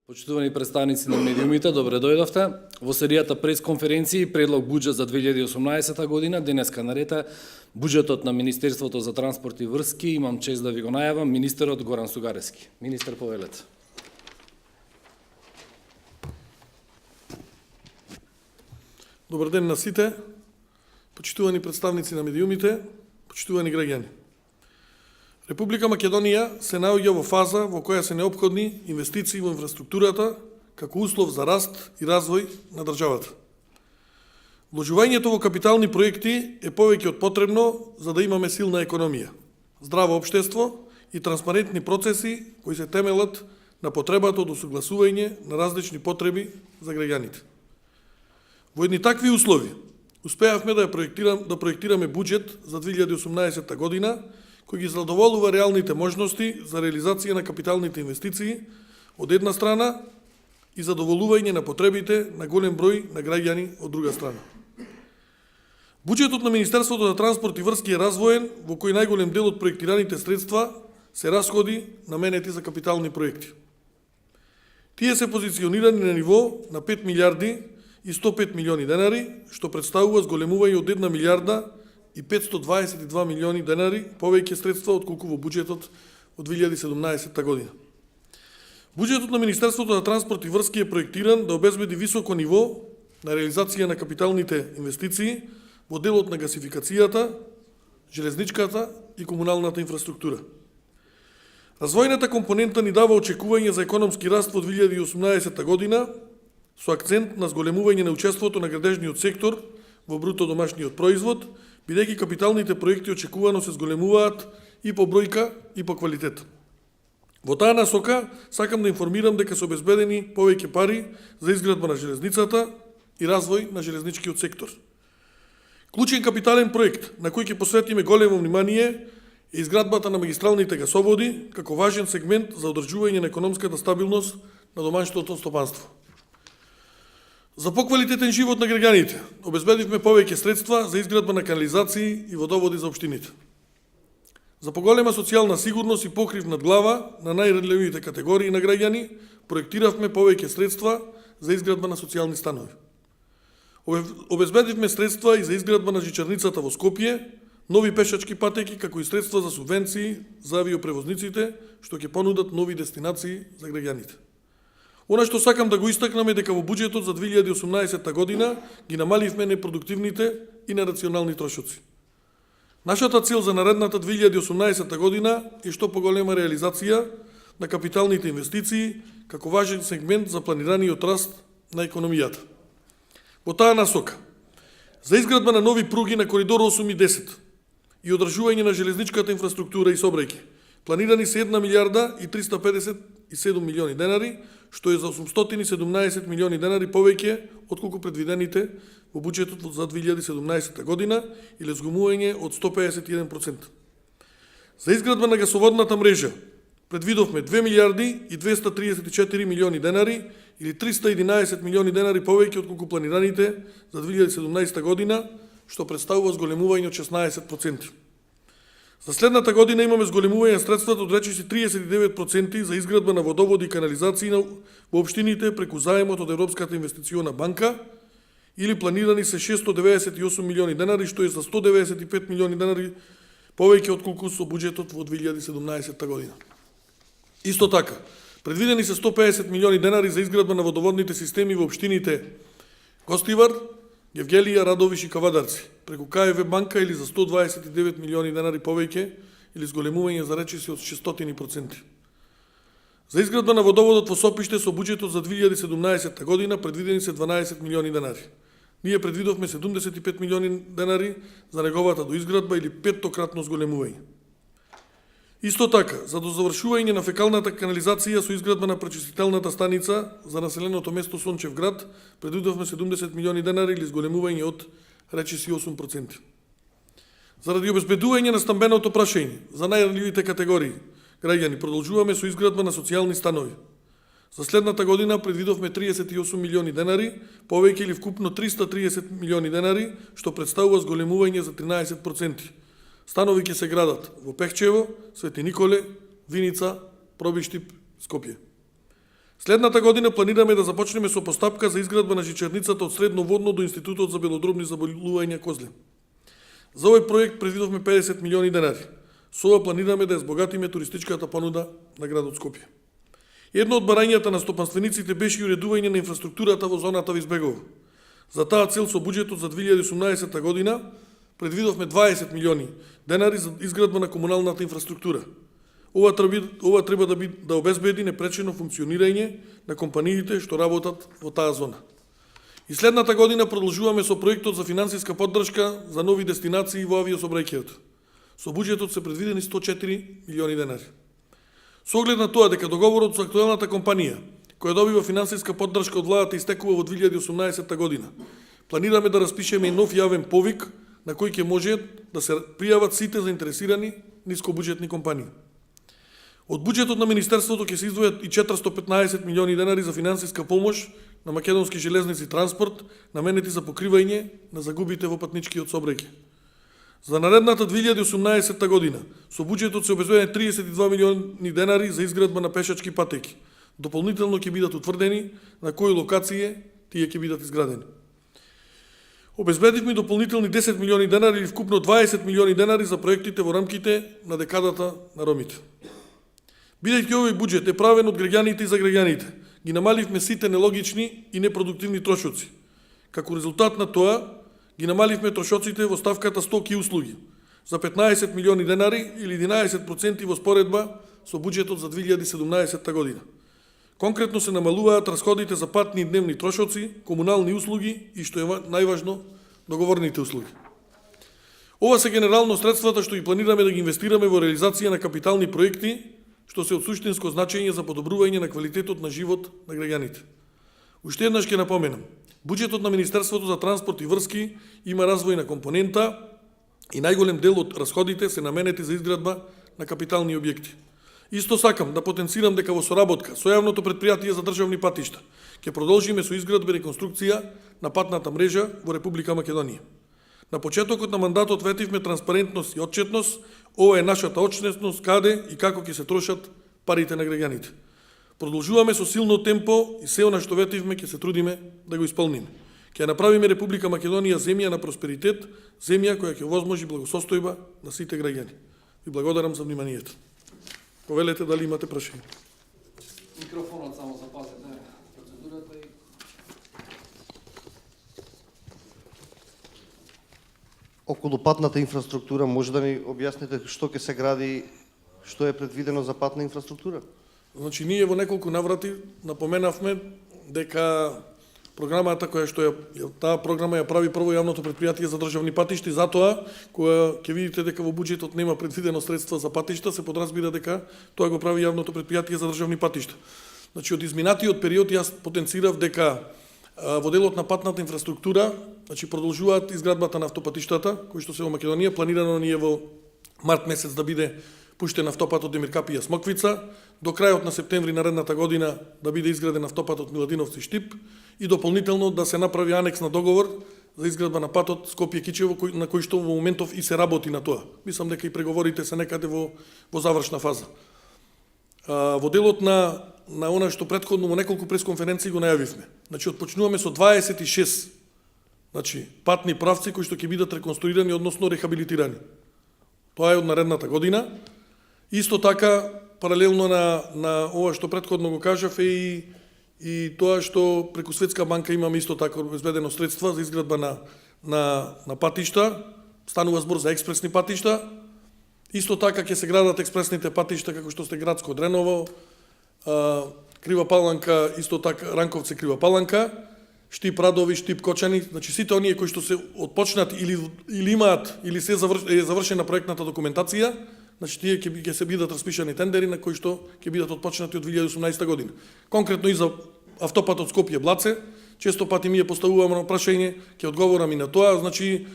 Почитувани представници на медиумите, добре дојдовте. Во серијата пресконференции предлог буџет за 2018 година, денеска наред буџетот на Министерството за транспорт и врски, имам чест да ви го најавам, министерот Горан Сугарески. Министер, повелете. Добар ден на сите, почитувани представници на медиумите, почитувани граѓани. Република Македонија се наоѓа во фаза во која се неопходни инвестиции во инфраструктурата како услов за раст и развој на државата. Вложувањето во капитални проекти е повеќе од потребно за да имаме силна економија, здраво општество и транспарентни процеси кои се темелат на потребата од усогласување на различни потреби за граѓаните. Во едни такви услови успеавме да проектираме буџет за 2018 година кој ги задоволува реалните можности за реализација на капиталните инвестиции од една страна и задоволување на потребите на голем број на граѓани од друга страна. Буџетот на Министерството за транспорт и врски е развоен, во кој најголем дел од проектираните средства се расходи наменети за капитални проекти. Тие се позиционирани на ниво на 5 милиарди и 105 милиони денари, што представува зголемување од 1 милиарда и 522 милиони денари повеќе средства отколку во буџетот од 2017 година. Буџетот на Министерството за транспорт и врски е проектиран да обезбеди високо ниво на реализација на капиталните инвестиции во делот на гасификацијата, железничката и комуналната инфраструктура. Развојната компонента ни дава очекување за економски раст во 2018 година со акцент на зголемување на учеството на градежниот сектор во бруто домашниот производ, бидејќи капиталните проекти очекувано се зголемуваат и по бројка и по квалитет. Во таа насока сакам да информирам дека се обезбедени повеќе пари за изградба на железницата и развој на железничкиот сектор. Клучен капитален проект на кој ќе посветиме големо внимание е изградбата на магистралните гасоводи како важен сегмент за одржување на економската стабилност на домашното стопанство. За поквалитетен живот на граѓаните обезбедивме повеќе средства за изградба на канализации и водоводи за општините. За поголема социјална сигурност и покрив над глава на најранливите категории на граѓани проектиравме повеќе средства за изградба на социјални станови. Обезбедивме средства и за изградба на жичарницата во Скопје, нови пешачки патеки како и средства за субвенции за авиопревозниците што ќе понудат нови дестинации за граѓаните. Она што сакам да го истакнам е дека во буџетот за 2018 година ги намаливме непродуктивните и нерационални трошоци. Нашата цел за наредната 2018 година е што поголема реализација на капиталните инвестиции како важен сегмент за планираниот раст на економијата. Во таа насока, за изградба на нови пруги на коридор 8 и 10 и одржување на железничката инфраструктура и сообраќај, планирани се 1 милиарда и 357 милиони денари, што е за 817 милиони денари повеќе отколку предвидените во буџетот за 2017 година или згумување од 151%. За изградба на гасоводната мрежа предвидовме 2 милиарди и 234 милиони денари или 311 милиони денари повеќе отколку планираните за 2017 година, што представува зголемување од 16%. За следната година имаме зголемување средствата од речиси 39% за изградба на водоводи и канализации во општините преку заемот од Европската инвестициона банка или планирани се 698 милиони денари, што е за 195 милиони денари повеќе отколку со буџетот во 2017 година. Исто така, предвидени се 150 милиони денари за изградба на водоводните системи во општините Гостивар, Гевгелија, Радовиш и Кавадарци, преку КФВ банка или за 129 милиони денари повеќе или зголемување за речиси од 600%. За изградба на водоводот во Сопиште со буџетот за 2017 година предвидени се 12 милиони денари. Ние предвидовме 75 милиони денари за неговата доизградба или петтократно зголемување. Исто така, за дозавршување на фекалната канализација со изградба на пречистителната станица за населеното место Сончев град, предвидовме 70 милиони денари или зголемување од речиси 8%. Заради обезбедување на стамбеното прашање за најранливите категории граѓани продолжуваме со изградба на социјални станови. За следната година предвидовме 38 милиони денари, повеќе или вкупно 330 милиони денари, што представува зголемување за 13%. Станови ќе се градат во Пехчево, Свети Николе, Виница, Пробиштип, Скопје. Следната година планираме да започнеме со постапка за изградба на жичарницата од Средноводно до Институтот за белодробни заболувања Козле. За овој проект предвидовме 50 милиони денари. Со ова планираме да ја збогатиме туристичката понуда на градот Скопје. Едно од барањата на стопанствениците беше и уредување на инфраструктурата во зоната во Избегово. За таа цел со буџетот за 2018 година предвидовме 20 милиони денари за изградба на комуналната инфраструктура. Ова треба да обезбеди непречено функционирање на компаниите што работат во таа зона. И следната година продолжуваме со проектот за финансиска поддршка за нови дестинации во авиособраќајето. Со буџетот се предвидени 104 милиони денари. Со оглед на тоа дека договорот со актуелната компанија, која добива финансиска поддршка од владата, истекува во 2018 година, планираме да распишеме и нов јавен повик на кој ќе може да се пријават сите заинтересирани нискобуџетни компании. Од буџетот на Министерството ќе се издвојат и 415 милиони денари за финансиска помош на Македонски железници транспорт, наменети за покривање на загубите во патничкиот сообраќај. За наредната 2018 година со буџетот се обезбедени 32 милиони денари за изградба на пешачки патеки. Дополнително ќе бидат утврдени на кои локации тие ќе бидат изградени. Обезбедивме дополнителни 10 милиони денари или вкупно 20 милиони денари за проектите во рамките на декадата на ромите. Бидејќи овој буџет е правен од граѓаните и за граѓаните, ги намаливме сите нелогични и непродуктивни трошоци. Како резултат на тоа, ги намаливме трошоците во ставката стоки и услуги за 15 милиони денари или 11% во споредба со буџетот за 2017 година. Конкретно се намалуваат расходите за патни и дневни трошоци, комунални услуги и, што е најважно, договорните услуги. Ова се генерално средствата што ги планираме да ги инвестираме во реализација на капитални проекти, што се од суштинско значење за подобрување на квалитетот на живот на граѓаните. Уште еднаш ќе напоменам, буџетот на Министерството за транспорт и врски има развојна компонента и најголем дел од расходите се наменети за изградба на капитални објекти. Исто сакам да потенцирам дека во соработка со јавното претпријатие за државни патишта ќе продолжиме со изградба и реконструкција на патната мрежа во Република Македонија. На почетокот на мандатот ветивме транспарентност и отчетност. Ова е нашата отчетност каде и како ќе се трошат парите на граѓаните. Продолжуваме со силно темпо и се она што ветивме ќе се трудиме да го исполниме. Ќе направиме Република Македонија земја на просперитет, земја која ќе возможи благосостојба на сите граѓани. Ви благодарам за вниманието. Повелете дали имате прашања. Микрофонот само запазете процедурата и Околу патната инфраструктура, може да ми објасните што ќе се гради, што е предвидено за патна инфраструктура? Значи, ние во неколку наврати напоменавме дека програмата таа програма ја прави прво јавното претпријатие за државни патишта, и затоа кога ќе видите дека во буџетот нема предвидено средства за патишта, се подразбира дека тоа го прави јавното претпријатие за државни патишта. Значи, од изминатиот период јас потенцирав дека во делот на патната инфраструктура, значи продолжуваат изградбата на автопатиштата, кои што се во Македонија, планирано ни е во март месец да биде пуштен автопатот Демир Капија Смоквица, до крајот на септември наредната година да биде изграден автопатот Миладиновци Штип и дополнително да се направи анекс на договор за изградба на патот Скопје Кичево, на кој што во моментов и се работи на тоа. Мислам дека и преговорите се некаде во завршна фаза. Во делот на она што претходно во неколку пресконференции го најавивме. Значи, отпочнуваме со 26 патни правци кои што ќе бидат реконструирани, односно рехабилитирани. Тоа е од наредната година. Исто така, паралелно на ова што претходно го кажав и тоа што преку Светска банка имаме исто така обезбедено средства за изградба на патишта, станува збор за експресни патишта. Исто така ќе се градат експресните патишта како што сте Градско Дреново, Крива Паланка, исто така Ранковци Крива Паланка, Штип Радови, Штип Кочани, значи сите оние кои што се отпочнати или имаат или се завршена проектната документација, значи тие ќе се бидат распишани тендери на кои што ќе бидат отпочнати од 2018 година. Конкретно и за автопатот Скопје Блаце, често пати ми поставуваме на прашање, ќе одговорам и на тоа, значи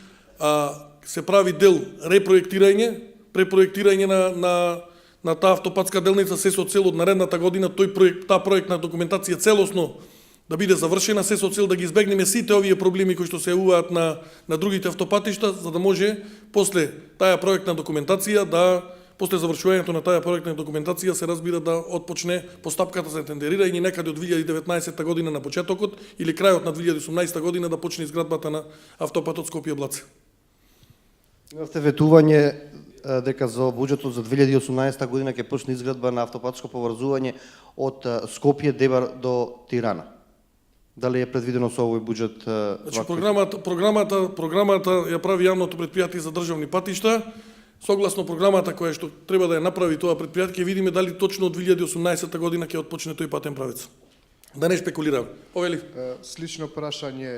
се прави дел препроектирање на таа автопатска делница, се со цел од наредната година таа проектна документација целосно да биде завршена, се со цел да ги избегнеме сите овие проблеми кои што се јавуваат на другите автопатишта, за да може после таа проектна документација да после завршувањето на таа проектна документација се разбира да отпочне постапката за тендерирање некаде од 2019 година на почетокот или крајот на 2018 година да почне изградбата на автопатот Скопје-Блаце. Имавте ветување дека за буџетот за 2018 година ќе почне изградба на автопатско поврзување од Скопје Дебар до Тирана. Дали е предвидено со овој буџет? Значи, програмата ја прави јавното претпријатие за државни патишта. Согласно програмата која што треба да ја направи тоа претпријатие, ќе видиме дали точно од 2018 година ќе отпочне тој патен правец. Да не спекулирам. Повели. Слично прашање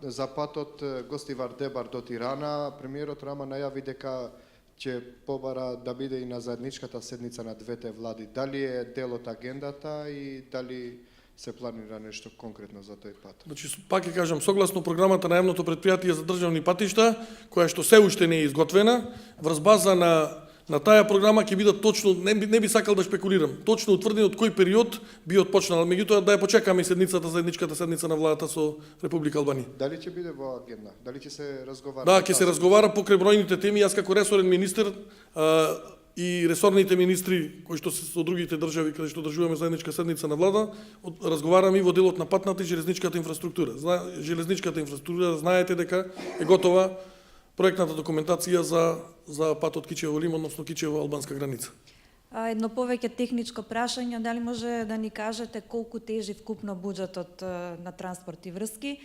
за патот Гостивар Дебар до Тирана. Премиерот Рама најави дека ќе побара да биде и на заедничката седница на двете влади. Дали е дел од агендата и дали се планира нешто конкретно за тој пат? Значи, пак ќе кажам, согласно програмата на јавното претпријатие за државни патишта, која што се уште не е изготвена, врз база на таа програма ќе бидат точно, не би сакал да шпекулирам, точно утврдени од кој период би отпочнал, меѓутоа да ја почекаме седницата, заедничката седница на владата со Република Албанија. Дали ќе биде во агенда? Дали ќе се разговара? Да, ќе се разговара покрај бројните теми. Јас како ресорен министер и ресорните министри кои што се со другите држави каде што држуваме заедничка седница на влада, разговараме и во делот на патната и железничката инфраструктура. Железничката инфраструктура, знаете дека е готова проектната документација за патот Кичево-Лим, односно Кичево-албанска граница. Едно повеќе техничко прашање, дали може да ни кажете колку тежи вкупно буџетот на транспорт и врски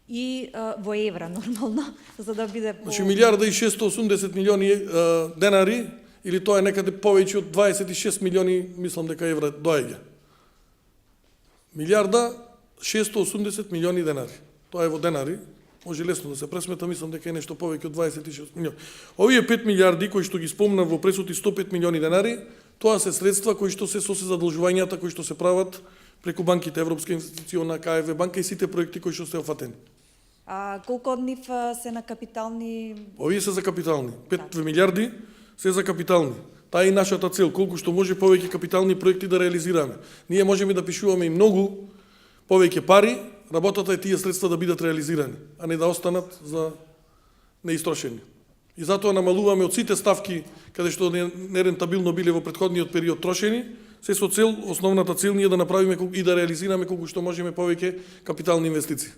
и во евра нормално, за да биде по... Значи, 1.680 милиони денари, или тоа е некаде повеќе од 26 милиони, мислам дека евра доаѓа. 1.680 милиони денари. Тоа е во денари. Може лесно да се пресмета, мислам дека е нешто повеќе од 26 милиони. Овие 5 милиарди кои што ги спомнав во пресот и 105 милиони денари, тоа се средства кои што се со задолжувањата кои што се прават преку банките, Европска инвестициона, КФВ банка и сите проекти кои што се офатени. А колку од нив се на капитални? Овие се за капитални. 5 милиарди се за капитални. Таа е и нашата цел, колку што може повеќе капитални проекти да реализираме. Ние можеме да пишуваме и многу повеќе пари, работата е тие средства да бидат реализирани, а не да останат за неистрошени. И затоа намалуваме од сите ставки каде што нерентабилно биле во претходниот период трошени, се со цел, основната цел ние да направиме и да реализираме колку што можеме повеќе капитални инвестиции.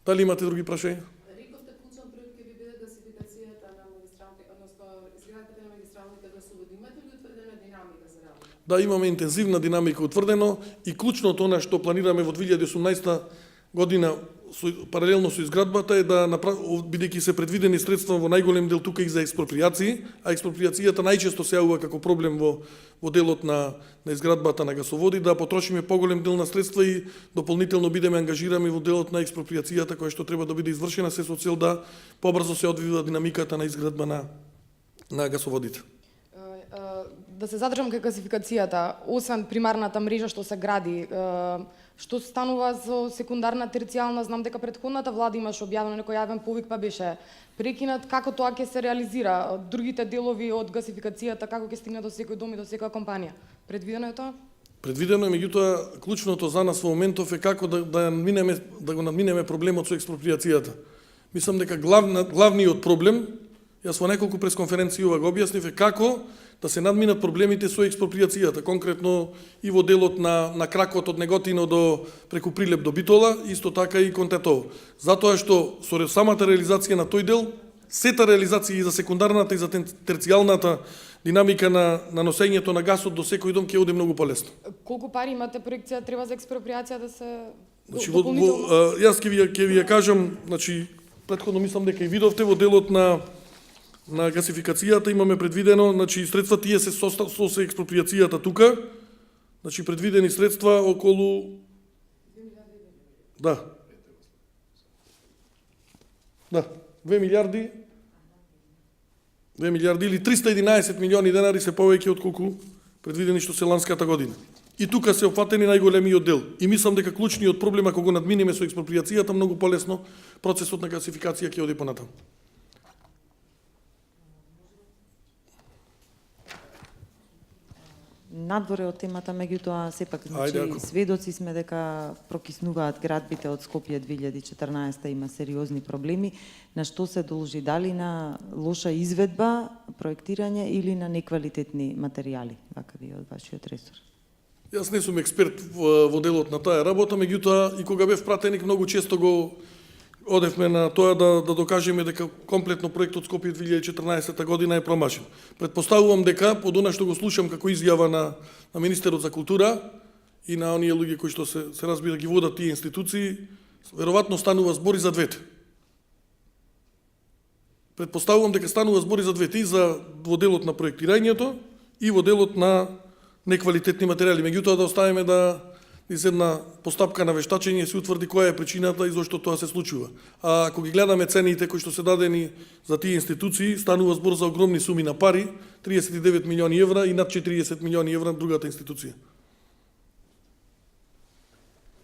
Дали имате други прашања? Рековте клучен проект ќе ви биде гасификацијата на магистралните, односно изградбата на магистралните гасоводи. Имате ли утврдена динамика за работа? Да, имаме интензивна динамика утврдено и клучното она што планираме во 2018 година паралелно со изградбата е да бидејќи се предвидени средства во најголем дел тука и за експроприации, а експроприацијата најчесто се јавува како проблем во делот на изградбата на гасоводи, да потрошиме поголем дел на средства и дополнително бидеме ангажирани во делот на експроприацијата која што треба да биде извршена се со цел да побрзо се одвива динамиката на изградба на гасоводите. Да се задржам кај гасификацијата, освен примарната мрежа што се гради, што станува со секундарна, терцијална? Знам дека претходната влада имаше објавено некој јавен повик, па беше прекинат. Како тоа ќе се реализира? Другите делови од гасификацијата, како ќе стигне до секој дом и до секоја компанија? Предвидено е тоа? Предвидено е, меѓутоа клучното за нас во моментов е како да го надминеме проблемот со експроприацијата. Мислам дека главниот проблем, јас во неколку пресконференции ова го објаснив, е како да се надминат проблемите со експроприацијата, конкретно и во делот на кракот од Неготино до преку Прилеп до Битола, исто така и кон Тетово. Затоа што со самата реализација на тој дел, сета реализација и за секундарната и за терцијалната динамика на носењето на гасот до секој дом ќе оде многу полесно. Колку пари имате проекција треба за експроприација да се Значи, дополнително? јас ќе ви ја кажам, значи претходно мислам дека и видовте во делот на гасификацијата имаме предвидено, значи средства тие се со експроприацијата тука, значи предвидени средства околу 2 милиарди или 311 милиони денари се повеќе од колку предвидени што се ланската година. И тука се опфатени најголемиот дел. И мислам дека клучниот проблем ако го надминеме со експроприацијата, многу полесно процесот на гасификација ќе оди понатаму. Надворе од темата, меѓутоа сепак Ајде, ако. сведоци сме дека прокиснуваат градбите од Скопје 2014 има сериозни проблеми. На што се должи? Дали на лоша изведба, проектирање или на неквалитетни материјали, вака ви од вашиот ресор? Јас не сум експерт во делот на таа работа, меѓутоа и кога бев пратеник многу често го одевме на тоа да докажеме дека комплетно проектот Скопје 2014 година е промашен. Предпоставувам дека под она што го слушам како изјава на министерот за култура и на оние луѓе кои што се разбира ги водат тие институции, веројатно станува збори за двете. Предпоставувам дека станува збори за двете, и за во делот на проектирањето и во делот на неквалитетни материјали. Меѓутоа да оставиме да из една постапка на вештачење се утврди која е причината и зошто тоа се случува. А ако ги гледаме цените кои што се дадени за тие институции, станува збор за огромни суми на пари, 39 милиони евра и над 40 милиони евра на другата институција.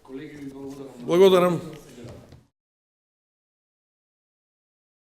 Колеги, ви благодарам. Благодарам.